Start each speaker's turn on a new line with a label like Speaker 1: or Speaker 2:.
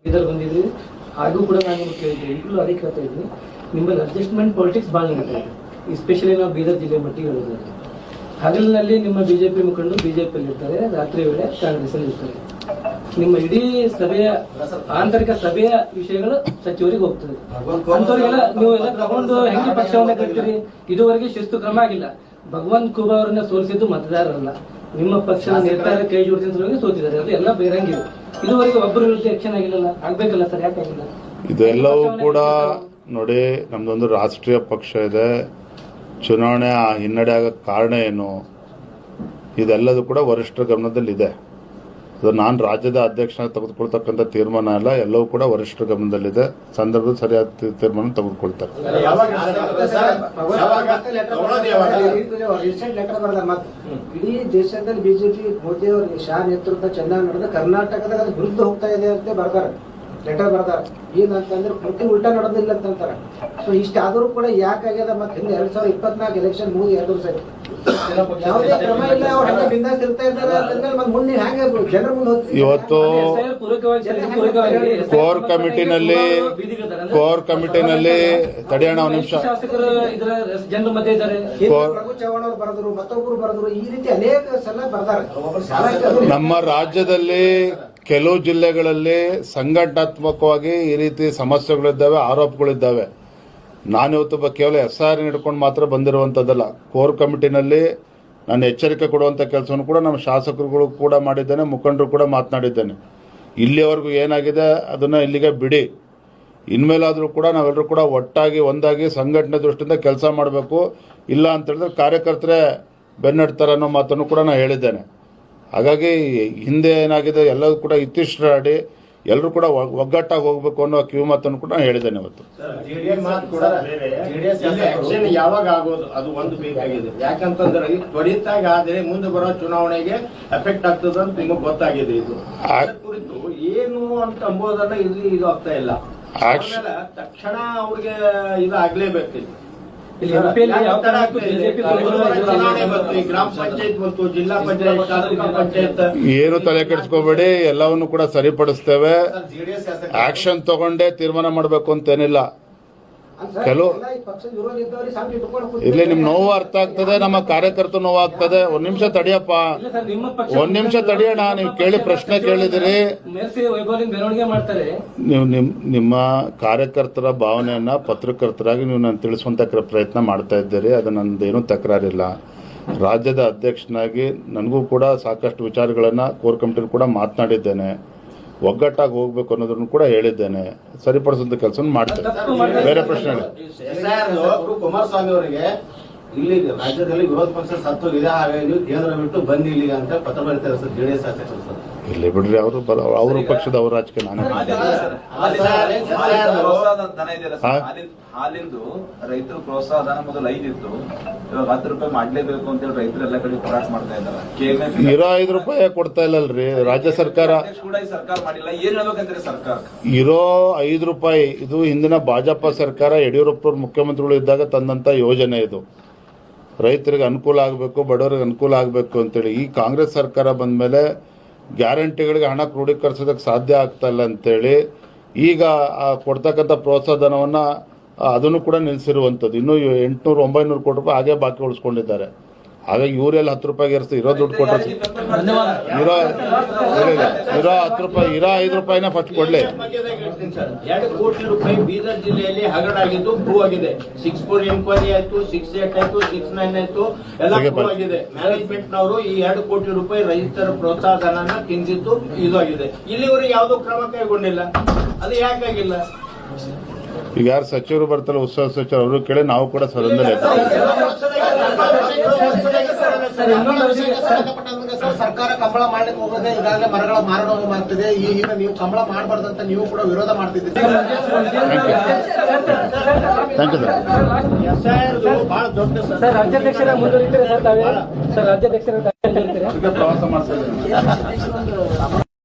Speaker 1: ಇದರಲ್ಲಿ ಬಂದಿದ್ರಿ ಹಾಗೂ ಕೂಡ ನಾನು ನಿಮ್ಗೆ ಕೇಳಿದ್ದೆ, ಈಗಲೂ ಅದೇ ಕೇಳ್ತಾ ಇದ್ದೀನಿ. ನಿಮ್ಮಲ್ಲಿ ಅಡ್ಜಸ್ಟ್ಮೆಂಟ್ ಪಾಲಿಟಿಕ್ಸ್ ಭಾಳ ನಡೀತಾ ಇದೆ, ಎಸ್ಪೆಷಲಿ ನಾವು ಬೀದರ್ ಜಿಲ್ಲೆ ಮಟ್ಟಿಗೆ ಹೇಳೋದಾದ್ರೆ. ಹಗಲಿನಲ್ಲಿ ನಿಮ್ಮ ಬಿಜೆಪಿ ಮುಖಂಡರು ಬಿಜೆಪಿಯಲ್ಲಿ ಇರ್ತಾರೆ, ರಾತ್ರಿ ವೇಳೆ ಕಾಂಗ್ರೆಸ್ ಅಲ್ಲಿ ಇರ್ತಾರೆ. ನಿಮ್ಮ ಇಡೀ ಸಭೆಯ ಆಂತರಿಕ ಸಭೆಯ ವಿಷಯಗಳು ಸಚಿವರಿಗೆ ಹೋಗ್ತದೆ. ಅಂತವರಿಗೆಲ್ಲ ನೀವು ಎಲ್ಲ ತಗೊಂಡು ಹೆಂಗೆ ಪಕ್ಷವನ್ನ ಕಟ್ತೀರಿ? ಇದುವರೆಗೆ ಶಿಸ್ತು ಕ್ರಮ ಆಗಿಲ್ಲ. ಭಗವಂತ ಖೂಬಾ ಅವರನ್ನ ಸೋಲಿಸಿದ್ದು ಮತದಾರರಲ್ಲ, ನಿಮ್ಮ ಪಕ್ಷದ ನಿರ್ಧಾರ ಕೈ ಜೋಡಿಸಿದ ಸೋತಿದ್ದಾರೆ. ಅದು ಎಲ್ಲ ಬೇರಂಗಿಲ್ಲ. ಇದುವರೆಗೆ ಒಬ್ಬರ ವಿರುದ್ಧ ಆಕ್ಷನ್ ಆಗಿಲ್ಲ, ಆಗ್ಬೇಕಲ್ಲ ಸರ್, ಯಾಕೆ ಆಗಿಲ್ಲ?
Speaker 2: ಇದೆಲ್ಲವೂ ಕೂಡ ನೋಡಿ, ನಮ್ದೊಂದು ರಾಷ್ಟ್ರೀಯ ಪಕ್ಷ ಇದೆ. ಚುನಾವಣೆ ಹಿನ್ನಡೆ ಆಗಕ್ಕೆ ಕಾರಣ ಏನು, ಇದೆಲ್ಲದೂ ಕೂಡ ವರಿಷ್ಠರ ಗಮನದಲ್ಲಿದೆ. ಅದು ನಾನು ರಾಜ್ಯದ ಅಧ್ಯಕ್ಷನಾಗಿ ತೆಗೆದುಕೊಳ್ತಕ್ಕಂಥ ತೀರ್ಮಾನ ಅಲ್ಲ, ಎಲ್ಲವೂ ಕೂಡ ವರಿಷ್ಠರ ಗಮನದಲ್ಲಿದೆ. ಸಂದರ್ಭದ ಸರಿಯಾದ ತೀರ್ಮಾನ ತೆಗೆದುಕೊಳ್ತಾರೆ.
Speaker 3: ಇಡೀ ದೇಶದಲ್ಲಿ ಬಿಜೆಪಿ ಮೋದಿ ಅವರು ಶಾ ನೇತೃತ್ವ ಚೆನ್ನಾಗಿ ನಡೆದ, ಕರ್ನಾಟಕದಾಗ ಅದು ವಿರುದ್ಧ ಹೋಗ್ತಾ ಇದೆ ಅಂತ ಬರ್ತಾರೆ, ಲೆಟರ್ ಬರ್ತಾರೆ. ಏನಂತಂದ್ರೆ ಪ್ರತಿ ಉಲ್ಟಾ ನಡೆದಿಲ್ಲ ಅಂತಾರೆ. ಸೊ ಇಷ್ಟಾದರೂ ಕೂಡ ಯಾಕಾಗ್ಯದ? ಮತ್ತೆ ಹಿಂದೆ 2024 ಎಲೆಕ್ಷನ್ ಮುಗಿ 2 ವರ್ಷ ಯಾವುದೇ ಕ್ರಮ ಇಲ್ಲ, ಅವ್ರು ಹಂಗೆ ಬಿಂದಾಸ್ ಇರ್ತಾ ಇದ್ದಾರೆ ಅಂತಂದ್ರೆ ಮತ್ತೆ ಮುಂದೆ ಹ್ಯಾಂಗೆ ಜನರ ಮುಂದೆ ಹೋಗ್ತೀವಿ?
Speaker 2: ಇವತ್ತು ಕೋರ್ ಕಮಿಟಿನಲ್ಲಿ ತಡೆಯೋಣ ಒಂದು ನಿಮಿಷ.
Speaker 3: ಪ್ರಭು ಚವ್ಹಾಣ್ ಅವರು ಬರೆದ್ರು, ಮತ್ತೊಬ್ಬರು ಬರೆದ್ರು, ಈ ರೀತಿ ಅನೇಕ ಸಲ ಬರ್ತಾರೆ.
Speaker 2: ನಮ್ಮ ರಾಜ್ಯದಲ್ಲಿ ಕೆಲವು ಜಿಲ್ಲೆಗಳಲ್ಲಿ ಸಂಘಟನಾತ್ಮಕವಾಗಿ ಈ ರೀತಿ ಸಮಸ್ಯೆಗಳಿದ್ದಾವೆ, ಆರೋಪಗಳಿದ್ದಾವೆ. ನಾನಿವತ್ತು ಕೇವಲ SIR ಹಿಡ್ಕೊಂಡು ಮಾತ್ರ ಬಂದಿರುವಂಥದ್ದಲ್ಲ. ಕೋರ್ ಕಮಿಟಿನಲ್ಲಿ ನಾನು ಎಚ್ಚರಿಕೆ ಕೊಡುವಂಥ ಕೆಲಸವನ್ನು ಕೂಡ ನಮ್ಮ ಶಾಸಕರುಗಳು ಕೂಡ ಮಾಡಿದ್ದೇನೆ, ಮುಖಂಡರು ಕೂಡ ಮಾತನಾಡಿದ್ದೇನೆ. ಇಲ್ಲಿವರೆಗೂ ಏನಾಗಿದೆ ಅದನ್ನು ಇಲ್ಲಿಗೆ ಬಿಡಿ. ಇನ್ಮೇಲಾದರೂ ಕೂಡ ನಾವೆಲ್ಲರೂ ಕೂಡ ಒಟ್ಟಾಗಿ ಒಂದಾಗಿ ಸಂಘಟನೆ ದೃಷ್ಟಿಯಿಂದ ಕೆಲಸ ಮಾಡಬೇಕು. ಇಲ್ಲ ಅಂತ ಹೇಳಿದ್ರೆ ಕಾರ್ಯಕರ್ತರೇ ಬೆನ್ನಡ್ತಾರೆ ಅನ್ನೋ ಮಾತನ್ನು ಕೂಡ ನಾನು ಹೇಳಿದ್ದೇನೆ. ಹಾಗಾಗಿ ಹಿಂದೆ ಏನಾಗಿದೆ ಎಲ್ಲವೂ ಕೂಡ ಇತ್ತೀಚೆಗೆ ಎಲ್ಲರೂ ಕೂಡ ಒಗ್ಗಟ್ಟಾಗಿ ಹೋಗಬೇಕು ಅನ್ನೋ ಕಿವಿ ಮಾತನ್ನು ಕೂಡ ನಾನು ಹೇಳಿದ್ದೇನೆ ಇವತ್ತು.
Speaker 4: ಯಾವಾಗ ಆಗೋದು ಅದು ಒಂದು ಬೇಕಾಗಿದೆ. ಯಾಕಂತಂದ್ರೆ ತ್ವರಿತಾಗಿ ಆದ್ರೆ ಮುಂದೆ ಬರೋ ಚುನಾವಣೆಗೆ ಎಫೆಕ್ಟ್ ಆಗ್ತದೆ ಅಂತ ನಿಮಗೆ ಗೊತ್ತಾಗಿದೆ. ಇದು ಕುರಿತು ಏನು ಅಂತ ಅಂಬೋದನ್ನ ಇಲ್ಲಿ ಇದು ಆಗ್ತಾ ಇಲ್ಲ. ತಕ್ಷಣ ಅವ್ರಿಗೆ ಇದು ಆಗ್ಲೇಬೇಕು. ಗ್ರಾಮ ಪಂಚಾಯತ್ ಬಂತು, ಜಿಲ್ಲಾ ಪಂಚಾಯತ್, ತಾಲೂಕಾ ಪಂಚಾಯತ್,
Speaker 2: ಏನು ತಲೆ ಕೆಡಿಸ್ಕೋಬೇಡಿ, ಎಲ್ಲವನ್ನು ಕೂಡ ಸರಿಪಡಿಸ್ತೇವೆ. ಆಕ್ಷನ್ ತಗೊಂಡೇ ತೀರ್ಮಾನ ಮಾಡಬೇಕು ಅಂತೇನಿಲ್ಲ. ಕೆಲವು ಇಲ್ಲಿ ನಿಮ್ ನೋವು ಅರ್ಥ ಆಗ್ತದೆ, ನಮ್ಮ ಕಾರ್ಯಕರ್ತ ನೋವು ಆಗ್ತದೆ. ಒಂದ್ ನಿಮಿಷ ತಡಿಯಪ್ಪ, ಒಂದ್ ನಿಮಿಷ ತಡಿಯೋಣ. ನೀವು ಕೇಳಿ ಪ್ರಶ್ನೆ ಕೇಳಿದಿರಿ. ನೀವು ನಿಮ್ಮ ಕಾರ್ಯಕರ್ತರ ಭಾವನೆಯನ್ನ ಪತ್ರಕರ್ತರಾಗಿ ನೀವು ನಾನು ತಿಳಿಸುವಂತ ಪ್ರಯತ್ನ ಮಾಡ್ತಾ ಇದ್ದೀರಿ. ಅದು ನಂದೇನು ತಕರಾರಿಲ್ಲ. ರಾಜ್ಯದ ಅಧ್ಯಕ್ಷನಾಗಿ ನನಗೂ ಕೂಡ ಸಾಕಷ್ಟು ವಿಚಾರಗಳನ್ನ ಕೋರ್ ಕಮಿಟಿ ಕೂಡ ಮಾತನಾಡಿದ್ದೇನೆ. ಒಗ್ಗಟ್ಟಾಗಿ ಹೋಗ್ಬೇಕು ಅನ್ನೋದನ್ನು ಕೂಡ ಹೇಳಿದ್ದೇನೆ. ಸರಿಪಡಿಸುವಂತ ಕೆಲಸ ಮಾಡ್ತೇನೆ. ಬೇರೆ ಪ್ರಶ್ನೆ
Speaker 4: ಕುಮಾರಸ್ವಾಮಿ ಅವರಿಗೆ ಇಲ್ಲಿ ರಾಜ್ಯದಲ್ಲಿ ವಿರೋಧ ಪಕ್ಷ ಸತ್ತೋಗಿದೆ, ಹಾಗಾಗಿ ಕೇಂದ್ರ ಬಿಟ್ಟು ಬಂದಿ ಇಲ್ಲಿಗೆ ಅಂತ ಪತ್ರ ಬರೀತಾರೆ ಸರ್ JDS ಶಾಸಕರು.
Speaker 2: ಇಲ್ಲಿ ಬಿಡ್ರಿ, ಅವ್ರ ಪಕ್ಷದ ಅವ್ರ ರಾಜಕೀಯ ನಾನೇ
Speaker 5: ಹಾಲಿಂದು ರೈತರು ಪ್ರೋತ್ಸಾಹ ಧನ ಮೊದಲು 5 ಇತ್ತು, ಇವಾಗ 10 ರೂಪಾಯಿ ಮಾಡ್ಲೇಬೇಕು ಅಂತ ಹೇಳಿ ರೈತರು ಎಲ್ಲ ಕಡೆ ಹೋರಾಟ ಮಾಡ್ತಾ ಇದ್ದಾರೆ.
Speaker 2: ಇರೋ 5 ರೂಪಾಯಿ ಕೊಡ್ತಾ ಇಲ್ಲಲ್ರಿ ರಾಜ್ಯ ಸರ್ಕಾರ.
Speaker 5: ಸರ್ಕಾರ ಮಾಡಿಲ್ಲ, ಏನ್ ಹೇಳ್ಬೇಕಂದ್ರೆ ಸರ್ಕಾರ
Speaker 2: ಇರೋ 5 ರೂಪಾಯಿ ಇದು ಹಿಂದಿನ ಭಾಜಪ ಸರ್ಕಾರ ಯಡಿಯೂರಪ್ಪ ಮುಖ್ಯಮಂತ್ರಿಗಳು ಇದ್ದಾಗ ತಂದಂತ ಯೋಜನೆ. ಇದು ರೈತರಿಗೆ ಅನುಕೂಲ ಆಗಬೇಕು, ಬಡವರಿಗೆ ಅನುಕೂಲ ಆಗಬೇಕು ಅಂತೇಳಿ. ಈ ಕಾಂಗ್ರೆಸ್ ಸರ್ಕಾರ ಬಂದ ಮೇಲೆ ಗ್ಯಾರಂಟಿಗಳಿಗೆ ಹಣ ಕ್ರೋಢೀಕರಿಸೋದಕ್ಕೆ ಸಾಧ್ಯ ಆಗ್ತಾ ಇಲ್ಲ ಅಂತೇಳಿ ಈಗ ಕೊಡ್ತಕ್ಕಂಥ ಪ್ರೋತ್ಸಾಹ ಧನವನ್ನ ಅದನ್ನು ಕೂಡ ನಿಲ್ಲಿಸಿರುವಂಥದ್ದು. ಇನ್ನೂ 800-900 ಕೋಟಿ ರೂಪಾಯಿ ಹಾಗೆ ಬಾಕಿ ಉಳಿಸ್ಕೊಂಡಿದ್ದಾರೆ. ಹಾಗಾಗಿ ಇವರೆಲ್ಲ 10 ರೂಪಾಯಿಗೆ ಇರೋ ದುಡ್ಡು ಕೊಟ್ಟರೆ ಇರೋ 10 ರೂಪಾಯಿ, ಇರೋ 5 ರೂಪಾಯಿನ ಫಸ್ಟ್ ಕೊಡ್ಲಿ.
Speaker 4: 2 ಕೋಟಿ ರೂಪಾಯಿ ಬೀದರ್ ಜಿಲ್ಲೆಯಲ್ಲಿ ಹಗರಣ ಆಗಿದ್ದು ಪ್ರೂವ್ ಆಗಿದೆ. 6 ಎಂಕ್ವೈರಿ ಆಯ್ತು, 6 ಆಯ್ತು, 6 ಆಯ್ತು, ಎಲ್ಲ ಪ್ರೂವ್ ಆಗಿದೆ. ಮ್ಯಾನೇಜ್ಮೆಂಟ್ ನವರು ಈ 2 ಕೋಟಿ ರೂಪಾಯಿ ರೈತರ ಪ್ರೋತ್ಸಾಹ ಧನ ತಿಂದಿದ್ದು ಇದು ಆಗಿದೆ. ಇಲ್ಲಿವರೆಗೆ ಯಾವುದೋ ಕ್ರಮ ಕೈಗೊಂಡಿಲ್ಲ. ಅದು ಯಾಕಾಗಿಲ್ಲ?
Speaker 2: ಈಗ ಯಾರು ಸಚಿವರು ಬರ್ತಾರೆ, ಉತ್ಸವ ಸಚಿವರು, ಅವರು ಕೇಳಿ ನಾವು ಕೂಡ ಸದನದಲ್ಲಿ
Speaker 3: ಸರ್ಕಾರ ಕಂಬಳ ಮಾಡ್ಲಿಕ್ಕೆ ಹೋಗೋದೇ ಈಗಾಗಲೇ ಮರಗಳ ಮಾರಾಟ ಮಾಡ್ತಿದೆ. ಈಗ ನೀವು ಕಂಬಳ ಮಾಡಬಾರ್ದಂತ ನೀವು ಕೂಡ ವಿರೋಧ ಮಾಡ್ತಿದ್ದೀರಿ.
Speaker 4: ಬಹಳ ದೊಡ್ಡ
Speaker 1: ಸರ್, ರಾಜ್ಯಾಧ್ಯಕ್ಷರ ಮುಂದುವರಿತೀರಾ ಸರ್? ರಾಜ್ಯಾಧ್ಯಕ್ಷರ
Speaker 2: ಪ್ರವಾಸ ಮಾಡ್ತಾ ಇದ್ದಾರೆ.